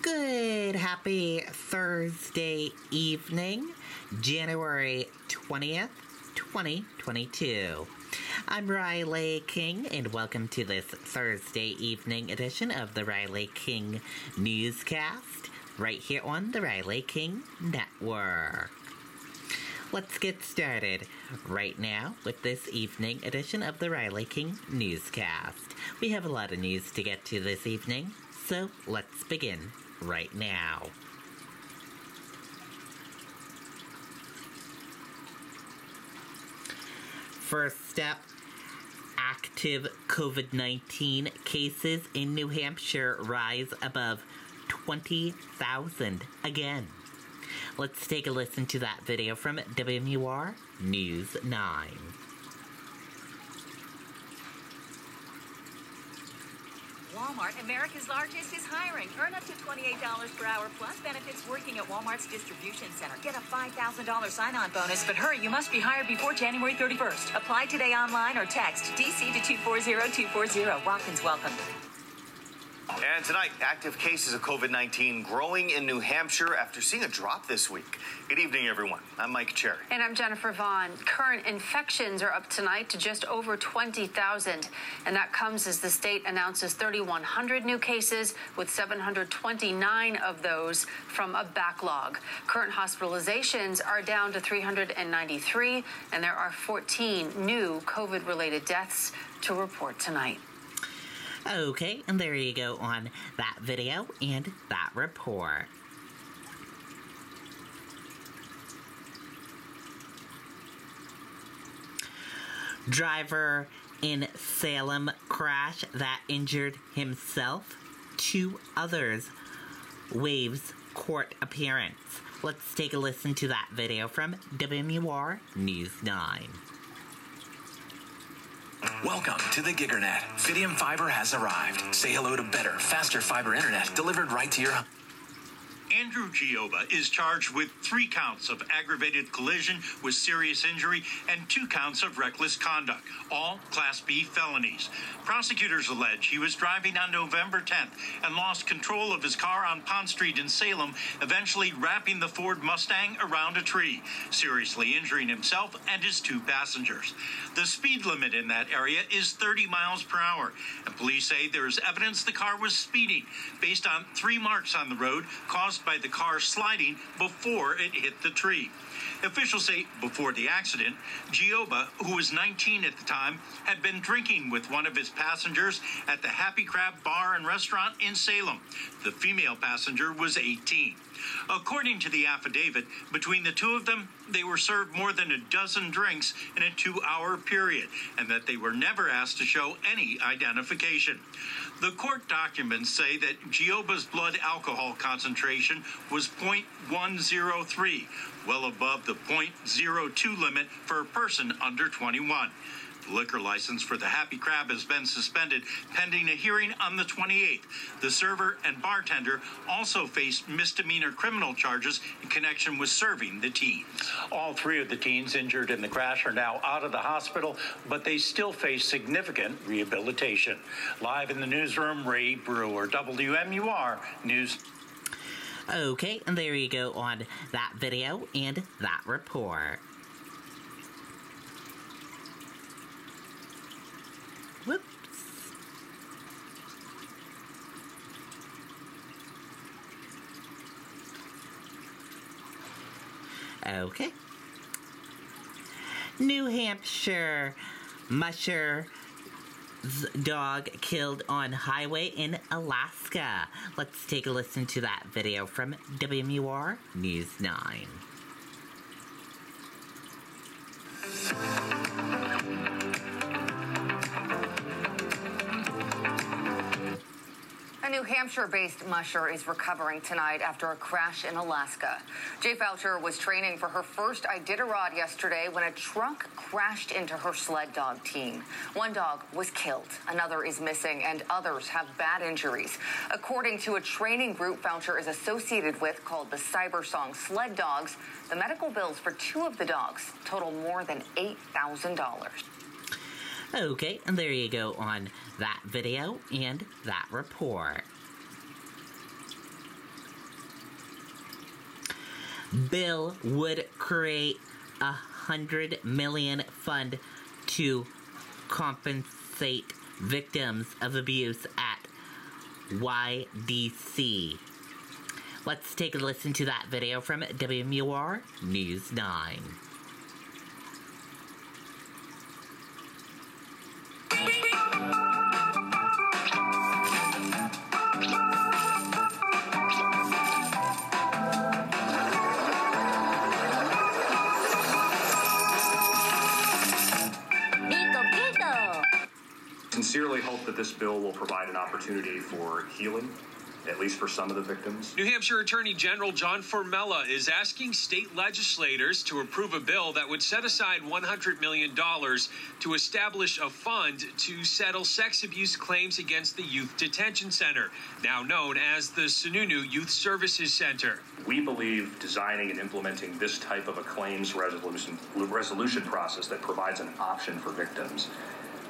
Good, happy Thursday evening, January 20th, 2022. I'm Riley King, and welcome to this Thursday evening edition of the Riley King Newscast, right here on the Riley King Network. Let's get started right now with this evening edition of the Riley King Newscast. We have a lot of news to get to this evening, so let's begin right now. First up, active COVID-19 cases in New Hampshire rise above 20,000 again. Let's take a listen to that video from WMUR News 9. Walmart, America's largest, is hiring. Earn up to $28 per hour plus benefits working at Walmart's distribution center. Get a $5,000 sign-on bonus, but hurry, you must be hired before January 31st. Apply today online or text DC to 240-240. Walk-ins welcome. And tonight, active cases of COVID-19 growing in New Hampshire after seeing a drop this week. Good evening, everyone. I'm Mike Cherry. And I'm Jennifer Vaughn. Current infections are up tonight to just over 20,000. And that comes as the state announces 3,100 new cases, with 729 of those from a backlog. Current hospitalizations are down to 393, and there are 14 new COVID-related deaths to report tonight. Okay, and there you go on that video and that report. Driver in Salem crash that injured himself. 2 others waives court appearance. Let's take a listen to that video from WMUR News 9. Welcome to the Gigernet. Fidium Fiber has arrived. Say hello to better, faster fiber internet delivered right to your home. Andrew Gioba is charged with 3 counts of aggravated collision with serious injury and 2 counts of reckless conduct, all Class B felonies. Prosecutors allege he was driving on November 10th and lost control of his car on Pond Street in Salem, eventually wrapping the Ford Mustang around a tree, seriously injuring himself and his 2 passengers. The speed limit in that area is 30 miles per hour, and police say there is evidence the car was speeding based on 3 marks on the road caused by the car sliding before it hit the tree. Officials say before the accident, Gioba, who was 19 at the time, had been drinking with one of his passengers at the Happy Crab Bar and Restaurant in Salem. The female passenger was 18. According to the affidavit, between the 2 of them, they were served more than a dozen drinks in a 2-hour period, and that they were never asked to show any identification. The court documents say that Gioba's blood alcohol concentration was 0.103, well above the 0.02 limit for a person under 21. The liquor license for the Happy Crab has been suspended pending a hearing on the 28th. The server and bartender also faced misdemeanor criminal charges in connection with serving the teens. All 3 of the teens injured in the crash are now out of the hospital, but they still face significant rehabilitation. Live in the newsroom, Ray Brewer, WMUR News. Okay, and there you go on that video and that report. Whoops. Okay. New Hampshire musher's dog killed on highway in Alaska. Let's take a listen to that video from WMUR News 9. A New Hampshire-based musher is recovering tonight after a crash in Alaska. Jay Foucher was training for her first Iditarod yesterday when a truck crashed into her sled dog team. One dog was killed, another is missing, and others have bad injuries. According to a training group Foucher is associated with called the Cybersong Sled Dogs, the medical bills for 2 of the dogs total more than $8,000. Okay, and there you go on that video and that report. bill would create $100 million fund to compensate victims of abuse at YDC. Let's take a listen to that video from WMUR News 9. Sincerely hope that this bill will provide an opportunity for healing, at least for some of the victims. New Hampshire Attorney General John Formella is asking state legislators to approve a bill that would set aside $100 million to establish a fund to settle sex abuse claims against the Youth Detention Center, now known as the Sununu Youth Services Center. We believe designing and implementing this type of a claims resolution process that provides an option for victims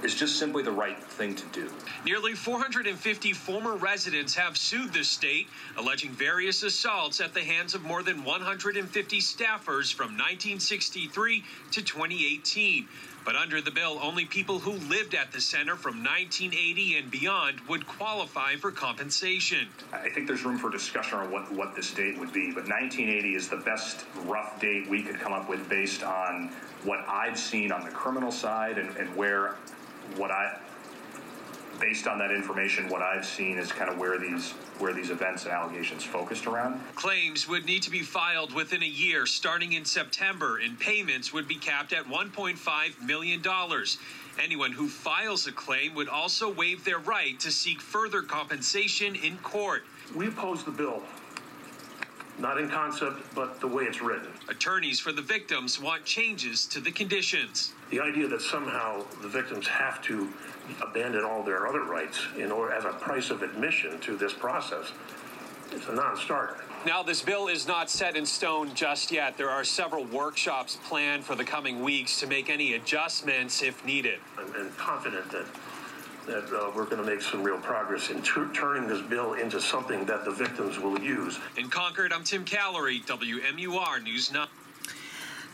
is just simply the right thing to do. Nearly 450 former residents have sued the state, alleging various assaults at the hands of more than 150 staffers from 1963 to 2018. But under the bill, only people who lived at the center from 1980 and beyond would qualify for compensation. I think there's room for discussion on what this date would be, but 1980 is the best rough date we could come up with based on what I've seen on the criminal side and based on that information, what I've seen is kind of where these events and allegations focused around. Claims would need to be filed within a year starting in September, and payments would be capped at $1.5 million. Anyone who files a claim would also waive their right to seek further compensation in court. We oppose the bill. Not in concept, but the way it's written. Attorneys for the victims want changes to the conditions. The idea that somehow the victims have to abandon all their other rights in order as a price of admission to this process is a non-starter. Now, this bill is not set in stone just yet. There are several workshops planned for the coming weeks to make any adjustments if needed. I'm confident that we're going to make some real progress in turning this bill into something that the victims will use. In Concord, I'm Tim Callery, WMUR News 9.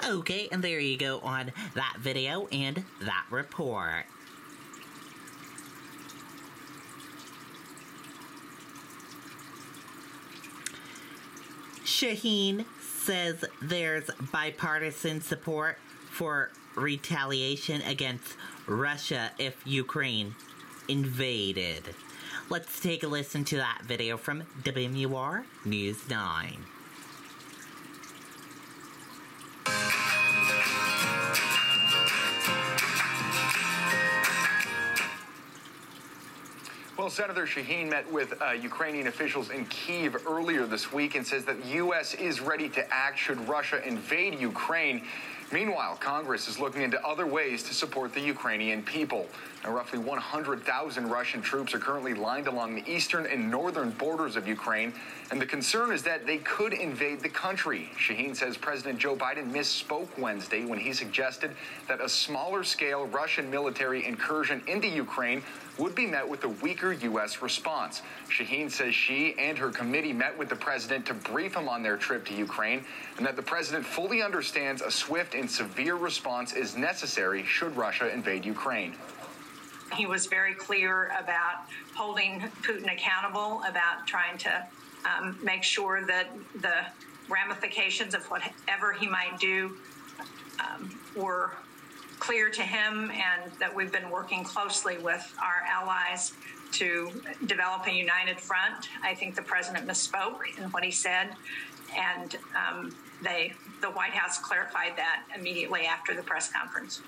Okay, and there you go on that video and that report. Shaheen says there's bipartisan support for retaliation against Russia if Ukraine invaded. Let's take a listen to that video from WMUR News 9. Well, Senator Shaheen met with Ukrainian officials in Kyiv earlier this week and says that the U.S. is ready to act should Russia invade Ukraine. Meanwhile, Congress is looking into other ways to support the Ukrainian people. Now, roughly 100,000 Russian troops are currently lined along the eastern and northern borders of Ukraine, and the concern is that they could invade the country. Shaheen says President Joe Biden misspoke Wednesday when he suggested that a smaller-scale Russian military incursion into Ukraine would be met with a weaker U.S. response. Shaheen says she and her committee met with the president to brief him on their trip to Ukraine, and that the president fully understands a swift and severe response is necessary should Russia invade Ukraine. He was very clear about holding Putin accountable, about trying to make sure that the ramifications of whatever he might do were clear to him, and that we've been working closely with our allies to develop a united front. I think the president misspoke in what he said, and the White House clarified that immediately after the press conference.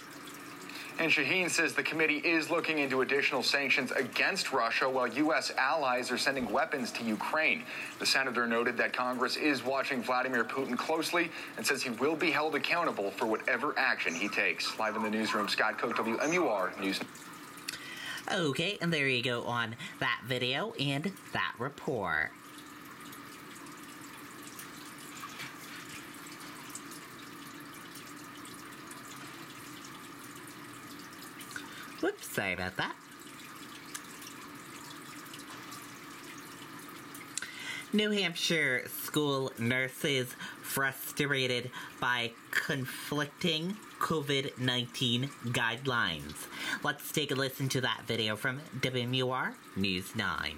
And Shaheen says the committee is looking into additional sanctions against Russia while U.S. allies are sending weapons to Ukraine. The senator noted that Congress is watching Vladimir Putin closely and says he will be held accountable for whatever action he takes. Live in the newsroom, Scott Koch, WMUR News. Okay, and there you go on that video and that report. Whoops, sorry about that. New Hampshire school nurses frustrated by conflicting COVID-19 guidelines. Let's take a listen to that video from WMUR News 9.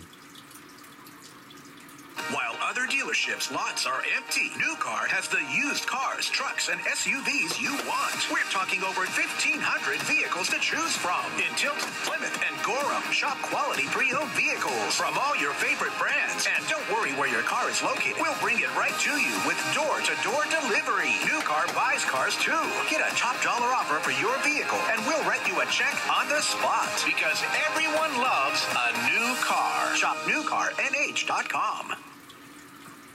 While other dealerships' lots are empty, New Car has the used cars, trucks, and SUVs you want. We're talking over 1,500 vehicles to choose from. In Tilton, Plymouth, and Gorham, shop quality pre-owned vehicles from all your favorite brands. And don't worry where your car is located. We'll bring it right to you with door-to-door delivery. New Car buys cars, too. Get a top dollar offer for your vehicle, and we'll write you a check on the spot. Because everyone loves a new car. Shop newcarnh.com.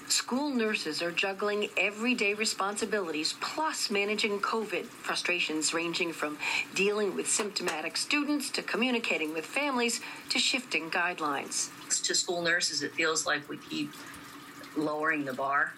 School nurses are juggling everyday responsibilities plus managing COVID. Frustrations ranging from dealing with symptomatic students to communicating with families to shifting guidelines. To school nurses, it feels like we keep lowering the bar.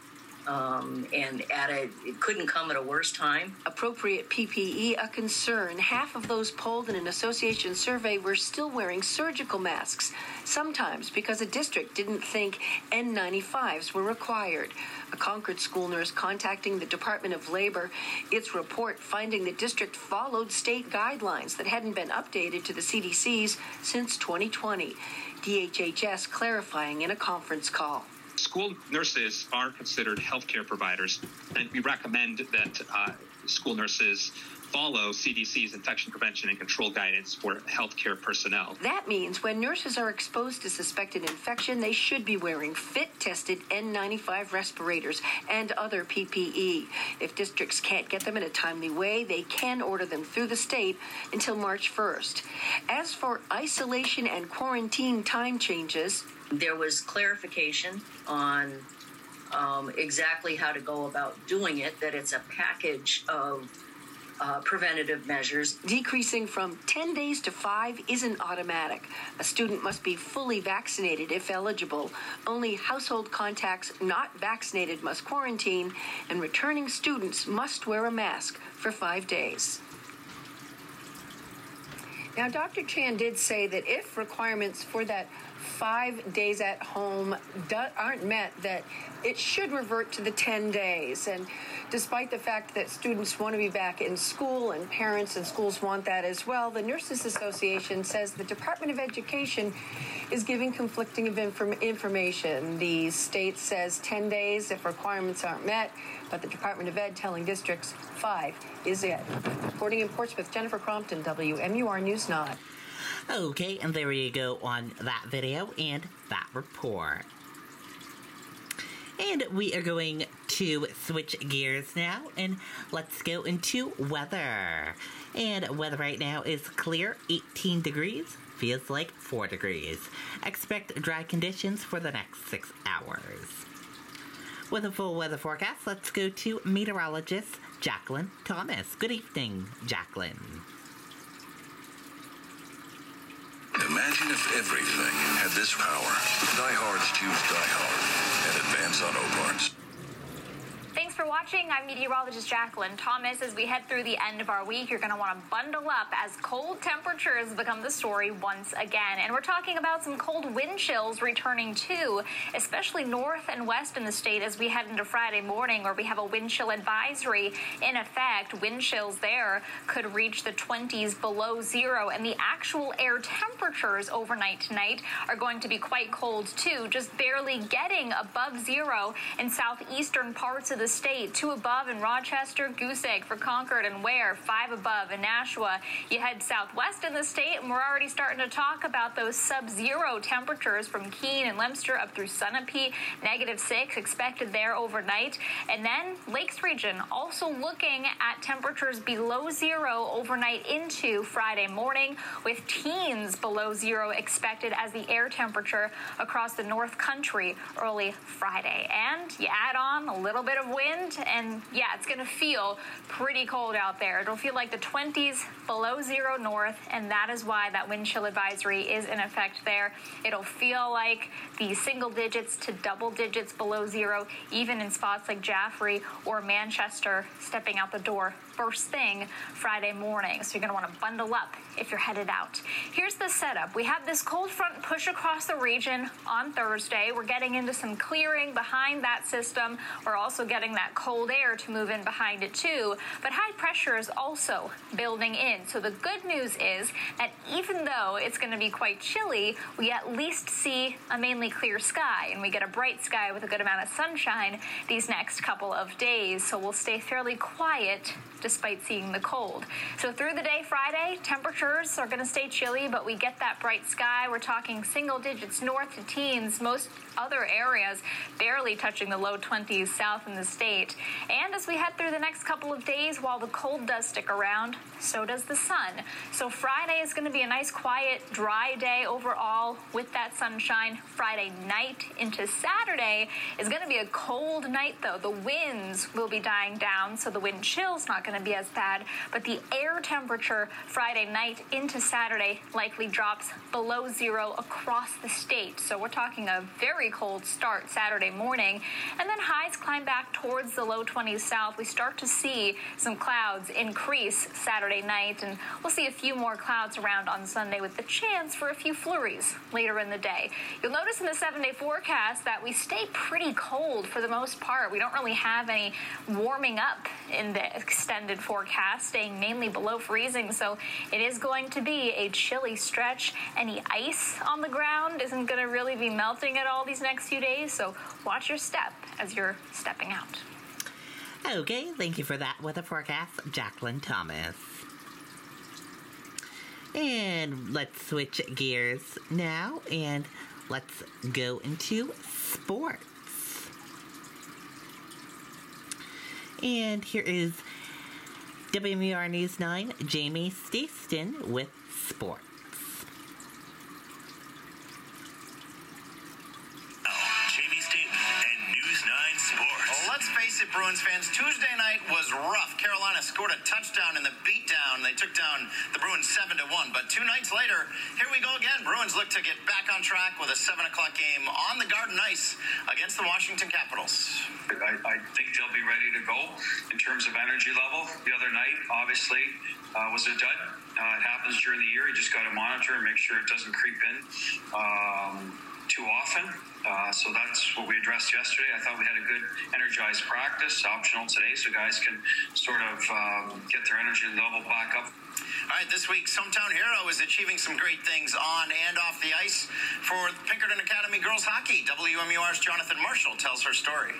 And it couldn't come at a worse time. Appropriate PPE, a concern. Half of those polled in an association survey were still wearing surgical masks, sometimes because a district didn't think N95s were required. A Concord school nurse contacting the Department of Labor, its report finding the district followed state guidelines that hadn't been updated to the CDC's since 2020. DHHS clarifying in a conference call. School nurses are considered healthcare providers, and we recommend that school nurses follow CDC's infection prevention and control guidance for healthcare personnel. That means when nurses are exposed to suspected infection, they should be wearing fit-tested N95 respirators and other PPE. If districts can't get them in a timely way, they can order them through the state until March 1st. As for isolation and quarantine time changes, there was clarification on exactly how to go about doing it, that it's a package of preventative measures. Decreasing from 10 days to 5 isn't automatic. A student must be fully vaccinated if eligible. Only household contacts not vaccinated must quarantine, and returning students must wear a mask for 5 days. Now, Dr. Chan did say that if requirements for that 5 days at home aren't met, that it should revert to the 10 days. And despite the fact that students want to be back in school and parents and schools want that as well, the Nurses Association says the Department of Education is giving conflicting information. The state says 10 days if requirements aren't met, but the Department of Ed telling districts 5 is it. Reporting in Portsmouth, Jennifer Crompton, WMUR News 9. Okay, and there you go on that video and that report. And we are going to switch gears now, and let's go into weather. And weather right now is clear, 18 degrees, feels like 4 degrees. Expect dry conditions for the next 6 hours. With a full weather forecast, let's go to meteorologist Jacqueline Thomas. Good evening, Jacqueline. Imagine if everything had this power. Diehards choose Die Hard and advance auto parts. Thanks for watching. I'm meteorologist Jacqueline Thomas. As we head through the end of our week, you're going to want to bundle up as cold temperatures become the story once again. And we're talking about some cold wind chills returning too, especially north and west in the state as we head into Friday morning, where we have a wind chill advisory in effect. Wind chills there could reach the 20s below zero, and the actual air temperatures overnight tonight are going to be quite cold too, just barely getting above zero in southeastern parts of the state. 2 above in Rochester, Goose Egg for Concord and Ware, 5 above in Nashua. You head southwest in the state, and we're already starting to talk about those sub-zero temperatures from Keene and Lemster up through Sunapee, -6 expected there overnight. And then Lakes region also looking at temperatures below zero overnight into Friday morning, with teens below zero expected as the air temperature across the North Country early Friday. And you add on a little bit of wind, around, and yeah, it's going to feel pretty cold out there. It'll feel like the 20s below zero north, and that is why that wind chill advisory is in effect there. It'll feel like the single digits to double digits below zero, even in spots like Jaffrey or Manchester, stepping out the door first thing Friday morning. So you're going to want to bundle up if you're headed out. Here's the setup. We have this cold front push across the region on Thursday. We're getting into some clearing behind that system. We're also getting that cold air to move in behind it too. But high pressure is also building in. So the good news is that even though it's going to be quite chilly, we at least see a mainly clear sky, and we get a bright sky with a good amount of sunshine these next couple of days. So we'll stay fairly quiet despite seeing the cold. So through the day Friday, temperatures are going to stay chilly, but we get that bright sky. We're talking single digits north to teens. Most other areas barely touching the low 20s south in the state. And as we head through the next couple of days, while the cold does stick around, so does the sun. So Friday is going to be a nice, quiet, dry day overall with that sunshine. Friday night into Saturday is going to be a cold night, though. The winds will be dying down, so the wind chill's not going to be as bad, but the air temperature Friday night into Saturday likely drops below zero across the state. So we're talking a very cold start Saturday morning, and then highs climb back towards the low 20s south. We start to see some clouds increase Saturday night, and we'll see a few more clouds around on Sunday with the chance for a few flurries later in the day. You'll notice in the 7-day forecast that we stay pretty cold for the most part. We don't really have any warming up in the extended forecast, staying mainly below freezing, so it is going to be a chilly stretch. Any ice on the ground isn't going to really be melting at all these next few days, so watch your step as you're stepping out. Okay, thank you for that weather forecast, Jacqueline Thomas. And let's switch gears now, and let's go into sports. And here is WMUR News 9, Jamie Stayston with sports. Jamie Staten and News 9 Sports. Well, let's face it, Bruins fans, Tuesday night was rough. Carolina scored a touchdown in the beatdown. They took down the Bruins 7-1. But 2 nights later, here we go again. Bruins look to get back on track with a 7 o'clock game on the Garden Ice against the Washington Capitals. I think they'll be ready to go in terms of energy level. The other night, obviously, was a dud. It happens during the year. You just got to monitor and make sure it doesn't creep in too often. So that's what we addressed yesterday. I thought we had a good energized practice, optional today, so guys can sort of get their energy level back up. All right, this week's Hometown Hero is achieving some great things on and off the ice for Pinkerton Academy girls hockey. WMUR's Jonathan Marshall tells her story.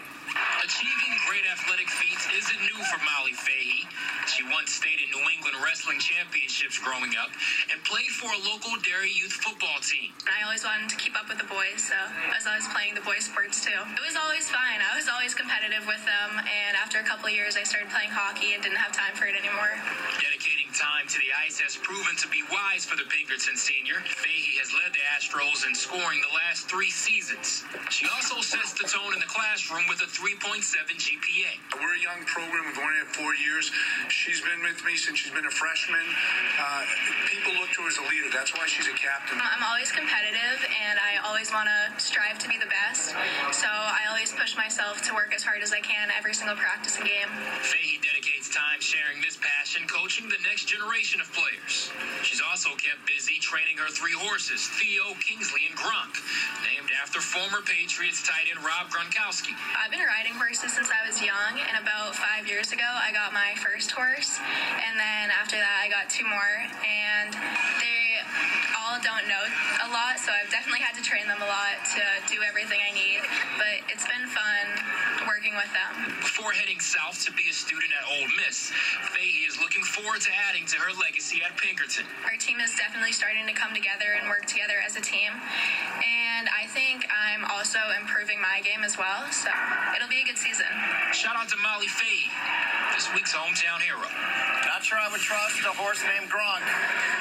Achieving great athletic feats isn't new for Molly Fahey. She once stayed in New England Wrestling Championships growing up and played for a local Derry youth football team. I always wanted to keep up with the boys, so I was always playing the boys' sports too. It was always fun. I was always competitive with them, and after a couple of years, I started playing hockey and didn't have time for it anymore. Dedicating time to the ice has proven to be wise for the Pinkerton senior. Fahey has led the Astros in scoring the last 3 seasons. She also sets the tone in the classroom with a 3.7 GPA. We're a young program. We've only had 4 years. She's been with me since she's been a freshman. People look to her as a leader. That's why she's a captain. I'm always competitive, and I always want to strive to be the best. So I always push myself to work as hard as I can every single practice and game. Fahey dedicates time sharing this passion, coaching the next generation of players. She's also kept busy training her 3 horses, Theo, Kingsley, and Gronk, named after former Patriots tight end Rob Gronkowski. I've been riding horses since I was young, and about 5 years ago, I got my first horse, and then after that, I got 2 more, and they all don't know a lot, so I've definitely had to train them a lot to do everything I need, but it's been fun working with them. Before heading south to be a student at Ole Miss, Fahey is looking forward to adding to her legacy at Pinkerton. Our team is definitely starting to come together and work together as a team, and I think I'm also improving my game as well, so it'll be a good season. Shout out to Molly Fahey, this week's Hometown Hero. Not sure I would trust a horse named Gronk.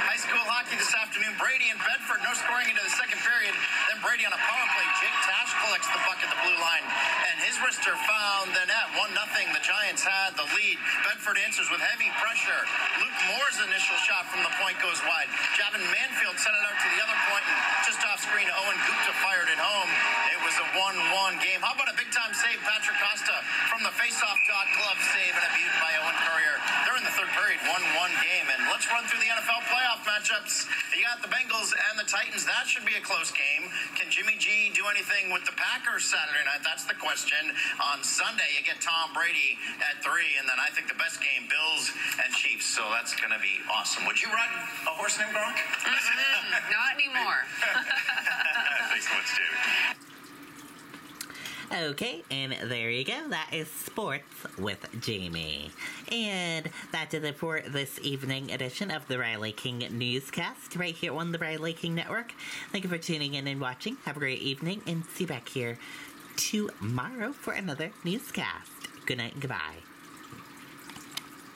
High school hockey this afternoon. Brady and Bedford, no scoring into the second period. Then Brady on a power play. Jake Tash collects the puck puck at the blue line, and his wrister found the net. 1-0. The Giants had the lead. Bedford answers with heavy pressure. Luke Moore's initial shot from the point goes wide. Javin Manfield sent it out to the other point, and just off screen, Owen Gupta fired it home. It was a 1-1 game. How about a big-time save, Patrick Costa, from the face-off dot glove save and a beaut by Owen Courier. They're in the third period, 1-1 game. And let's run through the NFL playoff matchups. You got the Bengals and the Titans. That should be a close game. Can Jimmy G do anything with the Packers Saturday night? That's the question. On Sunday, you get Tom Brady at 3, and then I think the best game, Bills and Chiefs. So that's going to be awesome. Would you ride a horse named Gronk? Not anymore. Thanks so much, David. Okay, and there you go. That is sports with Jamie. And that did it for this evening edition of the Riley King Newscast right here on the Riley King Network. Thank you for tuning in and watching. Have a great evening, and see you back here tomorrow for another newscast. Good night and goodbye.